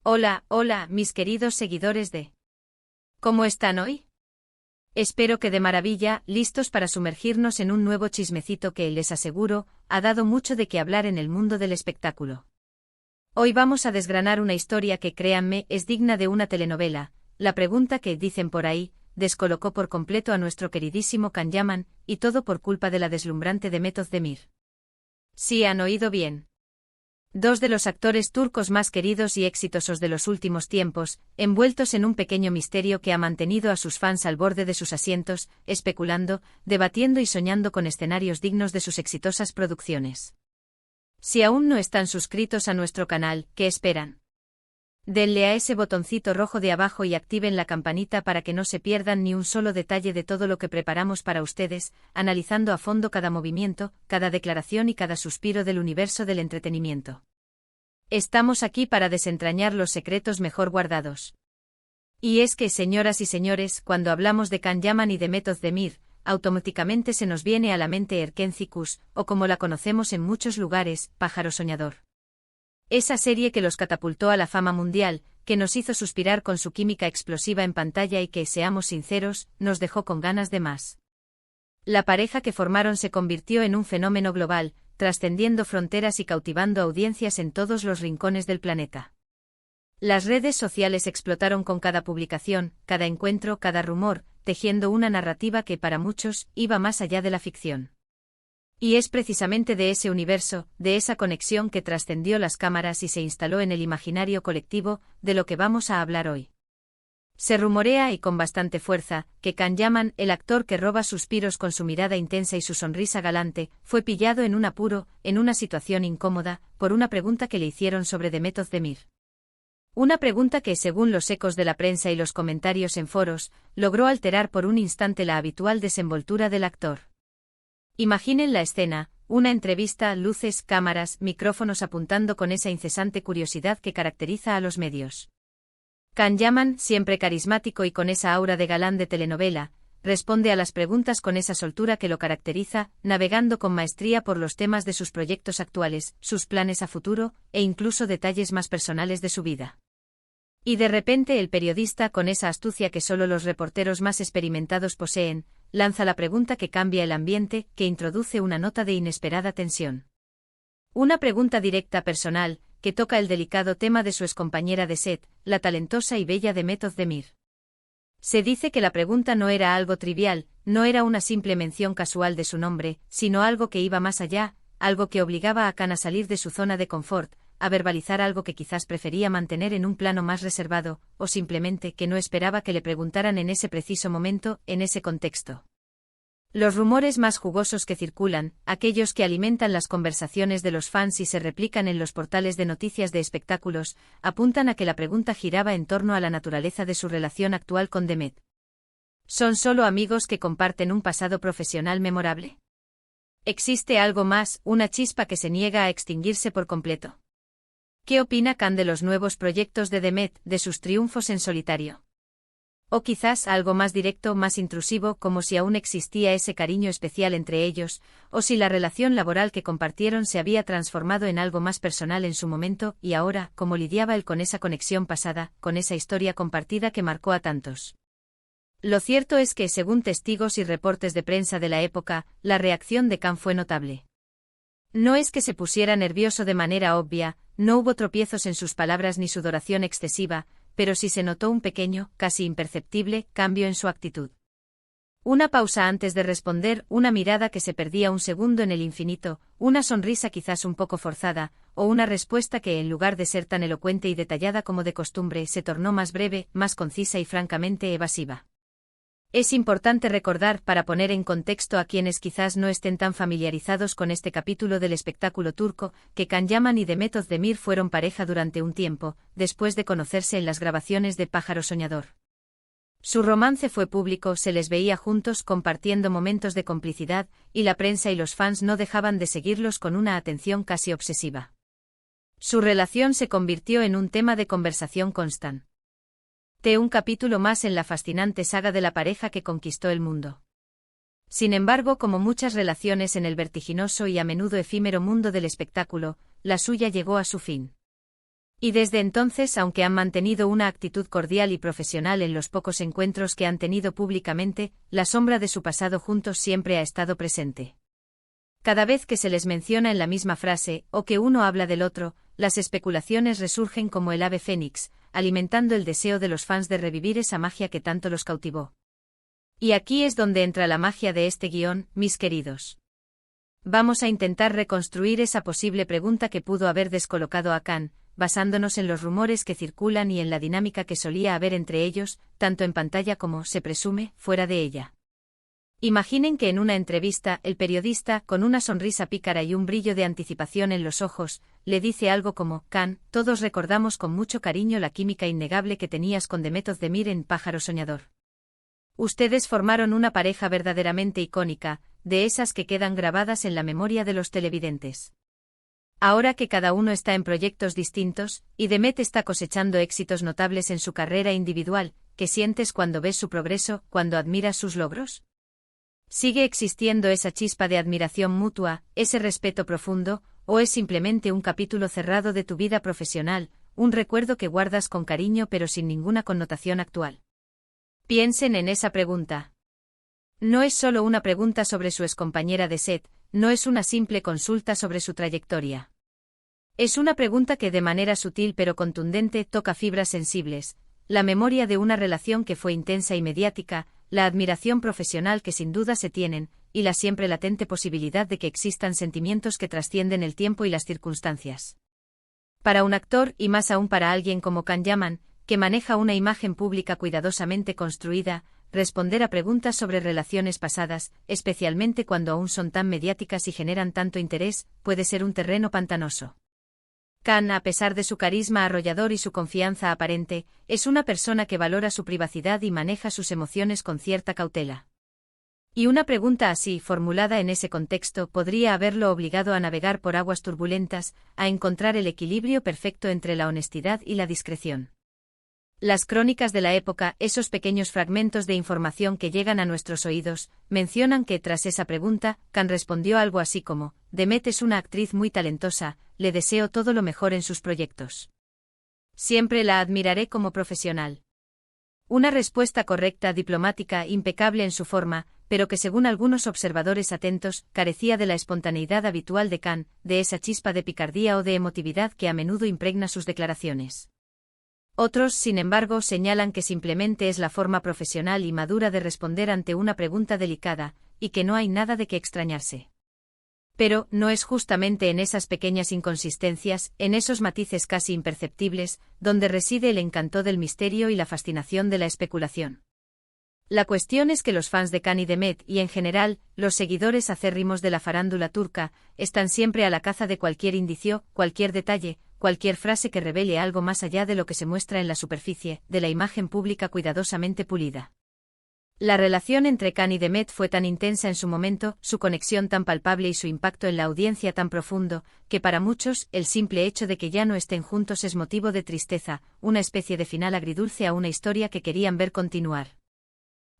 Hola, hola, mis queridos seguidores de... ¿Cómo están hoy? Espero que de maravilla, listos para sumergirnos en un nuevo chismecito que, les aseguro, ha dado mucho de qué hablar en el mundo del espectáculo. Hoy vamos a desgranar una historia que, créanme, es digna de una telenovela. La pregunta que, dicen por ahí, descolocó por completo a nuestro queridísimo Can Yaman, y todo por culpa de la deslumbrante Demet Özdemir. Sí, han oído bien. Dos de los actores turcos más queridos y exitosos de los últimos tiempos, envueltos en un pequeño misterio que ha mantenido a sus fans al borde de sus asientos, especulando, debatiendo y soñando con escenarios dignos de sus exitosas producciones. Si aún no están suscritos a nuestro canal, ¿qué esperan? Denle a ese botoncito rojo de abajo y activen la campanita para que no se pierdan ni un solo detalle de todo lo que preparamos para ustedes, analizando a fondo cada movimiento, cada declaración y cada suspiro del universo del entretenimiento. Estamos aquí para desentrañar los secretos mejor guardados. Y es que, señoras y señores, cuando hablamos de Can Yaman y Demet Özdemir, automáticamente se nos viene a la mente Erken Cikus, o como la conocemos en muchos lugares, Pájaro Soñador. Esa serie que los catapultó a la fama mundial, que nos hizo suspirar con su química explosiva en pantalla y que, seamos sinceros, nos dejó con ganas de más. La pareja que formaron se convirtió en un fenómeno global, trascendiendo fronteras y cautivando audiencias en todos los rincones del planeta. Las redes sociales explotaron con cada publicación, cada encuentro, cada rumor, tejiendo una narrativa que para muchos iba más allá de la ficción. Y es precisamente de ese universo, de esa conexión que trascendió las cámaras y se instaló en el imaginario colectivo, de lo que vamos a hablar hoy. Se rumorea, y con bastante fuerza, que Can Yaman, el actor que roba suspiros con su mirada intensa y su sonrisa galante, fue pillado en un apuro, en una situación incómoda, por una pregunta que le hicieron sobre Demet Özdemir. Una pregunta que, según los ecos de la prensa y los comentarios en foros, logró alterar por un instante la habitual desenvoltura del actor. Imaginen la escena, una entrevista, luces, cámaras, micrófonos apuntando con esa incesante curiosidad que caracteriza a los medios. Can Yaman, siempre carismático y con esa aura de galán de telenovela, responde a las preguntas con esa soltura que lo caracteriza, navegando con maestría por los temas de sus proyectos actuales, sus planes a futuro, e incluso detalles más personales de su vida. Y de repente el periodista, con esa astucia que solo los reporteros más experimentados poseen, lanza la pregunta que cambia el ambiente, que introduce una nota de inesperada tensión. Una pregunta directa personal, que toca el delicado tema de su excompañera de set, la talentosa y bella Demet Özdemir. Se dice que la pregunta no era algo trivial, no era una simple mención casual de su nombre, sino algo que iba más allá, algo que obligaba a Can a salir de su zona de confort, a verbalizar algo que quizás prefería mantener en un plano más reservado, o simplemente que no esperaba que le preguntaran en ese preciso momento, en ese contexto. Los rumores más jugosos que circulan, aquellos que alimentan las conversaciones de los fans y se replican en los portales de noticias de espectáculos, apuntan a que la pregunta giraba en torno a la naturaleza de su relación actual con Demet. ¿Son solo amigos que comparten un pasado profesional memorable? ¿Existe algo más, una chispa que se niega a extinguirse por completo? ¿Qué opina Can de los nuevos proyectos de Demet, de sus triunfos en solitario? O quizás algo más directo, más intrusivo, como si aún existía ese cariño especial entre ellos, o si la relación laboral que compartieron se había transformado en algo más personal en su momento, y ahora, cómo lidiaba él con esa conexión pasada, con esa historia compartida que marcó a tantos. Lo cierto es que, según testigos y reportes de prensa de la época, la reacción de Can fue notable. No es que se pusiera nervioso de manera obvia, no hubo tropiezos en sus palabras ni sudoración excesiva, pero sí se notó un pequeño, casi imperceptible, cambio en su actitud. Una pausa antes de responder, una mirada que se perdía un segundo en el infinito, una sonrisa quizás un poco forzada, o una respuesta que en lugar de ser tan elocuente y detallada como de costumbre se tornó más breve, más concisa y francamente evasiva. Es importante recordar, para poner en contexto a quienes quizás no estén tan familiarizados con este capítulo del espectáculo turco, que Can Yaman y Demet Özdemir fueron pareja durante un tiempo, después de conocerse en las grabaciones de Pájaro Soñador. Su romance fue público, se les veía juntos compartiendo momentos de complicidad, y la prensa y los fans no dejaban de seguirlos con una atención casi obsesiva. Su relación se convirtió en un tema de conversación constante. Un capítulo más en la fascinante saga de la pareja que conquistó el mundo. Sin embargo, como muchas relaciones en el vertiginoso y a menudo efímero mundo del espectáculo, la suya llegó a su fin. Y desde entonces, aunque han mantenido una actitud cordial y profesional en los pocos encuentros que han tenido públicamente, la sombra de su pasado juntos siempre ha estado presente. Cada vez que se les menciona en la misma frase, o que uno habla del otro, las especulaciones resurgen como el ave fénix, alimentando el deseo de los fans de revivir esa magia que tanto los cautivó. Y aquí es donde entra la magia de este guión, mis queridos. Vamos a intentar reconstruir esa posible pregunta que pudo haber descolocado a Khan, basándonos en los rumores que circulan y en la dinámica que solía haber entre ellos, tanto en pantalla como, se presume, fuera de ella. Imaginen que en una entrevista, el periodista, con una sonrisa pícara y un brillo de anticipación en los ojos, le dice algo como: Khan, todos recordamos con mucho cariño la química innegable que tenías con Demet Özdemir en Pájaro Soñador. Ustedes formaron una pareja verdaderamente icónica, de esas que quedan grabadas en la memoria de los televidentes. Ahora que cada uno está en proyectos distintos, y Demet está cosechando éxitos notables en su carrera individual, ¿qué sientes cuando ves su progreso, cuando admiras sus logros? ¿Sigue existiendo esa chispa de admiración mutua, ese respeto profundo, o es simplemente un capítulo cerrado de tu vida profesional, un recuerdo que guardas con cariño pero sin ninguna connotación actual? Piensen en esa pregunta. No es solo una pregunta sobre su excompañera de set, no es una simple consulta sobre su trayectoria. Es una pregunta que de manera sutil pero contundente toca fibras sensibles, la memoria de una relación que fue intensa y mediática, la admiración profesional que sin duda se tienen, y la siempre latente posibilidad de que existan sentimientos que trascienden el tiempo y las circunstancias. Para un actor, y más aún para alguien como Khan Yaman, que maneja una imagen pública cuidadosamente construida, responder a preguntas sobre relaciones pasadas, especialmente cuando aún son tan mediáticas y generan tanto interés, puede ser un terreno pantanoso. Khan, a pesar de su carisma arrollador y su confianza aparente, es una persona que valora su privacidad y maneja sus emociones con cierta cautela. Y una pregunta así, formulada en ese contexto, podría haberlo obligado a navegar por aguas turbulentas, a encontrar el equilibrio perfecto entre la honestidad y la discreción. Las crónicas de la época, esos pequeños fragmentos de información que llegan a nuestros oídos, mencionan que tras esa pregunta, Khan respondió algo así como: Demet es una actriz muy talentosa, le deseo todo lo mejor en sus proyectos. Siempre la admiraré como profesional. Una respuesta correcta, diplomática, impecable en su forma, pero que según algunos observadores atentos, carecía de la espontaneidad habitual de Khan, de esa chispa de picardía o de emotividad que a menudo impregna sus declaraciones. Otros, sin embargo, señalan que simplemente es la forma profesional y madura de responder ante una pregunta delicada, y que no hay nada de qué extrañarse. Pero, ¿no es justamente en esas pequeñas inconsistencias, en esos matices casi imperceptibles, donde reside el encanto del misterio y la fascinación de la especulación? La cuestión es que los fans de Khan y Demet, y en general, los seguidores acérrimos de la farándula turca, están siempre a la caza de cualquier indicio, cualquier detalle, cualquier frase que revele algo más allá de lo que se muestra en la superficie, de la imagen pública cuidadosamente pulida. La relación entre Khan y Demet fue tan intensa en su momento, su conexión tan palpable y su impacto en la audiencia tan profundo, que para muchos, el simple hecho de que ya no estén juntos es motivo de tristeza, una especie de final agridulce a una historia que querían ver continuar.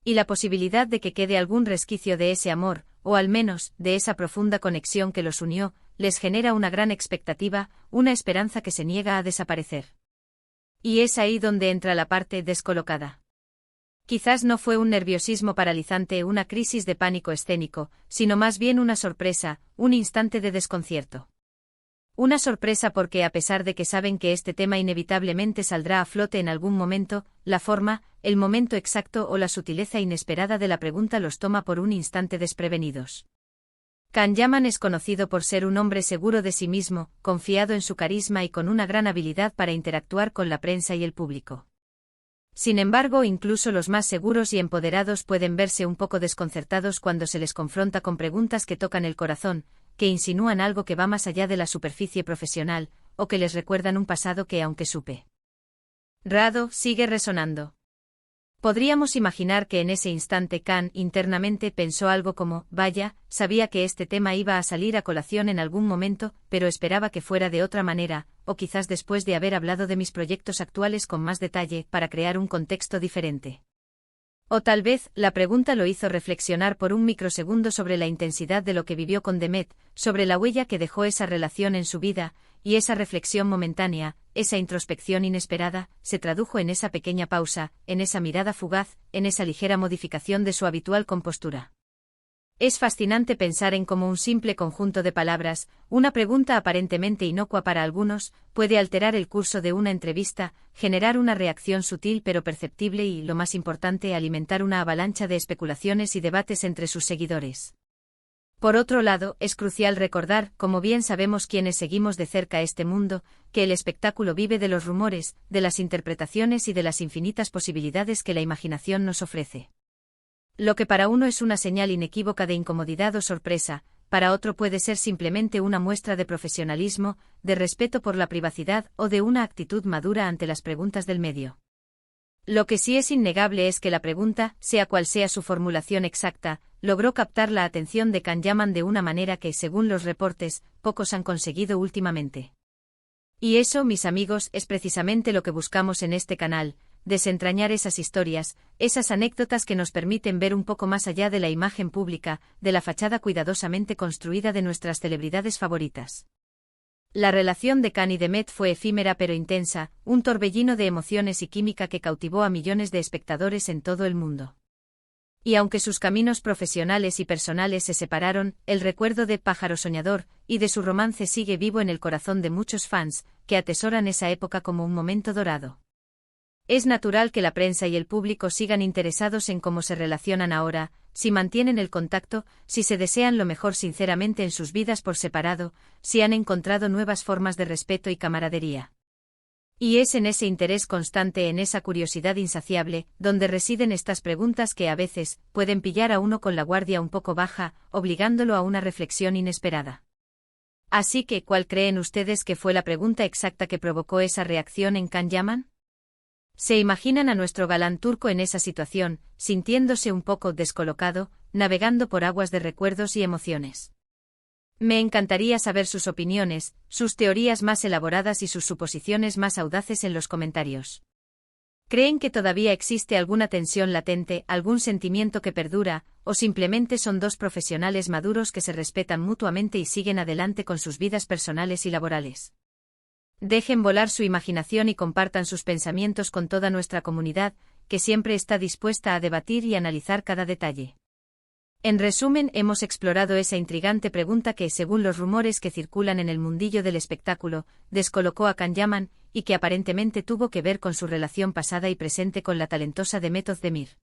Y la posibilidad de que quede algún resquicio de ese amor, o al menos, de esa profunda conexión que los unió, les genera una gran expectativa, una esperanza que se niega a desaparecer. Y es ahí donde entra la parte descolocada. Quizás no fue un nerviosismo paralizante, una crisis de pánico escénico, sino más bien una sorpresa, un instante de desconcierto. Una sorpresa porque a pesar de que saben que este tema inevitablemente saldrá a flote en algún momento, la forma, el momento exacto o la sutileza inesperada de la pregunta los toma por un instante desprevenidos. Khan Yaman es conocido por ser un hombre seguro de sí mismo, confiado en su carisma y con una gran habilidad para interactuar con la prensa y el público. Sin embargo, incluso los más seguros y empoderados pueden verse un poco desconcertados cuando se les confronta con preguntas que tocan el corazón, que insinúan algo que va más allá de la superficie profesional, o que les recuerdan un pasado que, aunque supe rado, sigue resonando. Podríamos imaginar que en ese instante Khan internamente pensó algo como: vaya, sabía que este tema iba a salir a colación en algún momento, pero esperaba que fuera de otra manera, o quizás después de haber hablado de mis proyectos actuales con más detalle, para crear un contexto diferente. O tal vez, la pregunta lo hizo reflexionar por un microsegundo sobre la intensidad de lo que vivió con Demet, sobre la huella que dejó esa relación en su vida, y esa reflexión momentánea, esa introspección inesperada, se tradujo en esa pequeña pausa, en esa mirada fugaz, en esa ligera modificación de su habitual compostura. Es fascinante pensar en cómo un simple conjunto de palabras, una pregunta aparentemente inocua para algunos, puede alterar el curso de una entrevista, generar una reacción sutil pero perceptible y, lo más importante, alimentar una avalancha de especulaciones y debates entre sus seguidores. Por otro lado, es crucial recordar, como bien sabemos quienes seguimos de cerca este mundo, que el espectáculo vive de los rumores, de las interpretaciones y de las infinitas posibilidades que la imaginación nos ofrece. Lo que para uno es una señal inequívoca de incomodidad o sorpresa, para otro puede ser simplemente una muestra de profesionalismo, de respeto por la privacidad o de una actitud madura ante las preguntas del medio. Lo que sí es innegable es que la pregunta, sea cual sea su formulación exacta, logró captar la atención de Can Yaman de una manera que, según los reportes, pocos han conseguido últimamente. Y eso, mis amigos, es precisamente lo que buscamos en este canal, desentrañar esas historias, esas anécdotas que nos permiten ver un poco más allá de la imagen pública, de la fachada cuidadosamente construida de nuestras celebridades favoritas. La relación de Can y Demet fue efímera pero intensa, un torbellino de emociones y química que cautivó a millones de espectadores en todo el mundo. Y aunque sus caminos profesionales y personales se separaron, el recuerdo de Pájaro Soñador y de su romance sigue vivo en el corazón de muchos fans, que atesoran esa época como un momento dorado. Es natural que la prensa y el público sigan interesados en cómo se relacionan ahora, si mantienen el contacto, si se desean lo mejor sinceramente en sus vidas por separado, si han encontrado nuevas formas de respeto y camaradería. Y es en ese interés constante, en esa curiosidad insaciable, donde residen estas preguntas que a veces pueden pillar a uno con la guardia un poco baja, obligándolo a una reflexión inesperada. Así que, ¿cuál creen ustedes que fue la pregunta exacta que provocó esa reacción en Can Yaman? ¿Se imaginan a nuestro galán turco en esa situación, sintiéndose un poco descolocado, navegando por aguas de recuerdos y emociones? Me encantaría saber sus opiniones, sus teorías más elaboradas y sus suposiciones más audaces en los comentarios. ¿Creen que todavía existe alguna tensión latente, algún sentimiento que perdura, o simplemente son dos profesionales maduros que se respetan mutuamente y siguen adelante con sus vidas personales y laborales? Dejen volar su imaginación y compartan sus pensamientos con toda nuestra comunidad, que siempre está dispuesta a debatir y analizar cada detalle. En resumen, hemos explorado esa intrigante pregunta que, según los rumores que circulan en el mundillo del espectáculo, descolocó a Can Yaman, y que aparentemente tuvo que ver con su relación pasada y presente con la talentosa Demet Özdemir.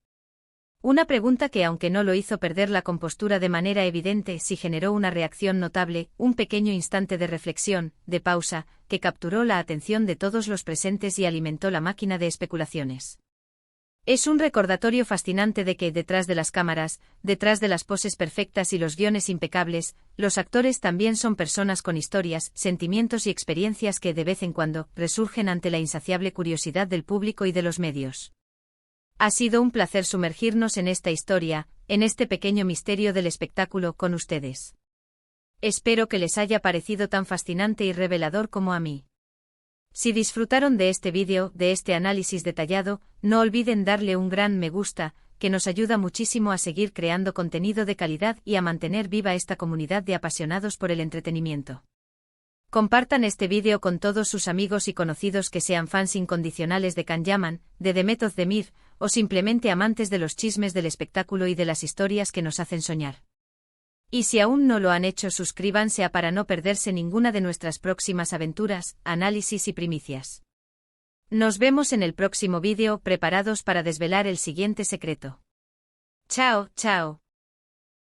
Una pregunta que, aunque no lo hizo perder la compostura de manera evidente, sí generó una reacción notable, un pequeño instante de reflexión, de pausa, que capturó la atención de todos los presentes y alimentó la máquina de especulaciones. Es un recordatorio fascinante de que, detrás de las cámaras, detrás de las poses perfectas y los guiones impecables, los actores también son personas con historias, sentimientos y experiencias que, de vez en cuando, resurgen ante la insaciable curiosidad del público y de los medios. Ha sido un placer sumergirnos en esta historia, en este pequeño misterio del espectáculo, con ustedes. Espero que les haya parecido tan fascinante y revelador como a mí. Si disfrutaron de este vídeo, de este análisis detallado, no olviden darle un gran me gusta, que nos ayuda muchísimo a seguir creando contenido de calidad y a mantener viva esta comunidad de apasionados por el entretenimiento. Compartan este vídeo con todos sus amigos y conocidos que sean fans incondicionales de Can Yaman, de Demet Özdemir, o simplemente amantes de los chismes del espectáculo y de las historias que nos hacen soñar. Y si aún no lo han hecho, suscríbanse para no perderse ninguna de nuestras próximas aventuras, análisis y primicias. Nos vemos en el próximo vídeo, preparados para desvelar el siguiente secreto. Chao, chao.